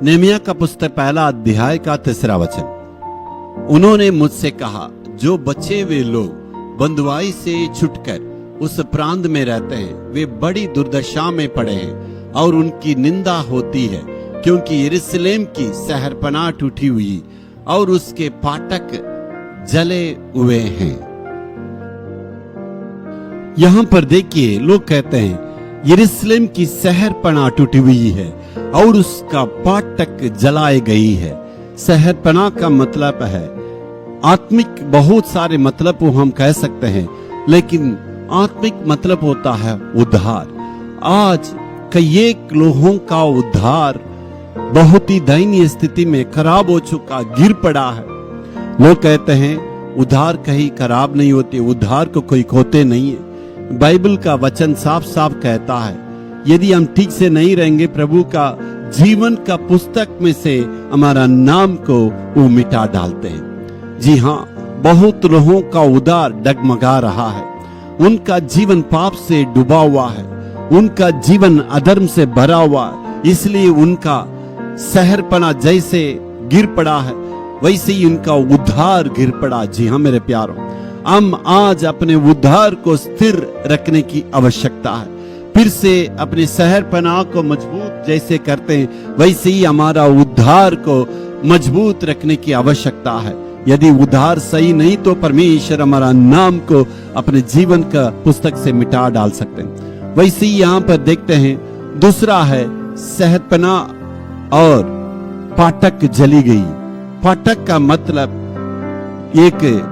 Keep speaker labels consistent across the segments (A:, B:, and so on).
A: Nehemiah का पुस्तक पहला अध्याय का 3 वचन। उन्होंने मुझसे कहा, जो बचे हुए लोग बंधुआई से छुटकर उस प्रांत में रहते हैं, वे बड़ी दुर्दशा में पड़े हैं और उनकी निंदा होती है, क्योंकि यरूशलेम की शहरपनाह टूटी हुई और उसके फाटक जले हुए हैं। यहां पर देखिए, लोग कहते हैं यरूशलेम की शहरपनाह टूटी हुई है और उसका फाटक जलाए गई है। शहरपनाह का मतलब है आत्मिक, बहुत सारे मतलब को हम कह सकते हैं, लेकिन आत्मिक मतलब होता है उद्धार। आज कई लोगों का उद्धार बहुत ही दयनीय स्थिति में खराब हो चुका, गिर पड़ा है। लोग कहते हैं उद्धार कहीं खराब नहीं होती, उद्धार को कोई खोते नहीं है। बाइबल का वचन साफ साफ कहता है, यदि हम ठीक से नहीं रहेंगे, प्रभु का जीवन का पुस्तक में से हमारा नाम को वो मिटा डालते हैं। जी हाँ, बहुत लोगों का उद्धार डगमगा रहा है, उनका जीवन पाप से डूबा हुआ है, उनका जीवन अधर्म से भरा हुआ है, इसलिए उनका शहरपना जैसे गिर पड़ा है वैसे ही उनका उद्धार गिर पड़ा। जी हाँ मेरे प्यारों, हम आज अपने उद्धार को स्थिर रखने की आवश्यकता है। फिर से अपने शहरपनाह को मजबूत जैसे करते हैं, वैसे ही हमारा उद्धार को मजबूत रखने की आवश्यकता है। यदि उद्धार सही नहीं तो परमेश्वर हमारा नाम को अपने जीवन का पुस्तक से मिटा डाल सकते हैं। वैसे ही यहाँ पर देखते हैं, दूसरा है शहरपनाह और फाटक जली गई। फाटक का मतलब एक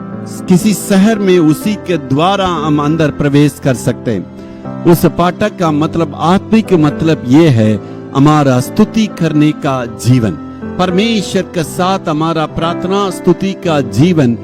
A: किसी शहर में उसी के द्वारा हम अंदर प्रवेश कर सकते हैं। उस फाटक का मतलब आत्मिक मतलब ये है हमारा स्तुति करने का जीवन, परमेश्वर के साथ हमारा प्रार्थना स्तुति का जीवन।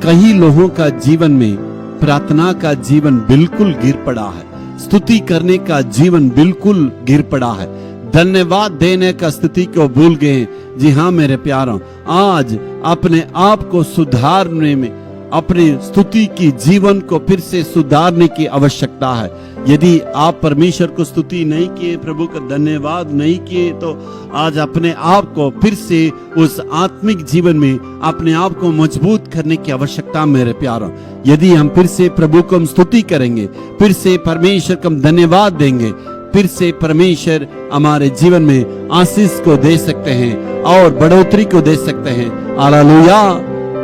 A: कई लोगों का जीवन में प्रार्थना का जीवन बिल्कुल गिर पड़ा है, स्तुति करने का जीवन बिल्कुल गिर पड़ा है, धन्यवाद देने का स्तुति को भूल गए। जी हाँ मेरे प्यारों, आज अपने आप को सुधारने में, अपने स्तुति की जीवन को फिर से सुधारने की आवश्यकता है। यदि आप परमेश्वर को स्तुति नहीं किए, प्रभु का धन्यवाद नहीं किए, तो आज अपने आप को फिर से उस आत्मिक जीवन में अपने आप को मजबूत करने की आवश्यकता मेरे प्यारों। यदि हम फिर से प्रभु को हम स्तुति करेंगे, फिर से परमेश्वर को हम धन्यवाद देंगे, फिर से परमेश्वर हमारे जीवन में आशीष को दे सकते हैं और बढ़ोतरी को दे सकते हैं। Hallelujah,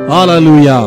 A: hallelujah.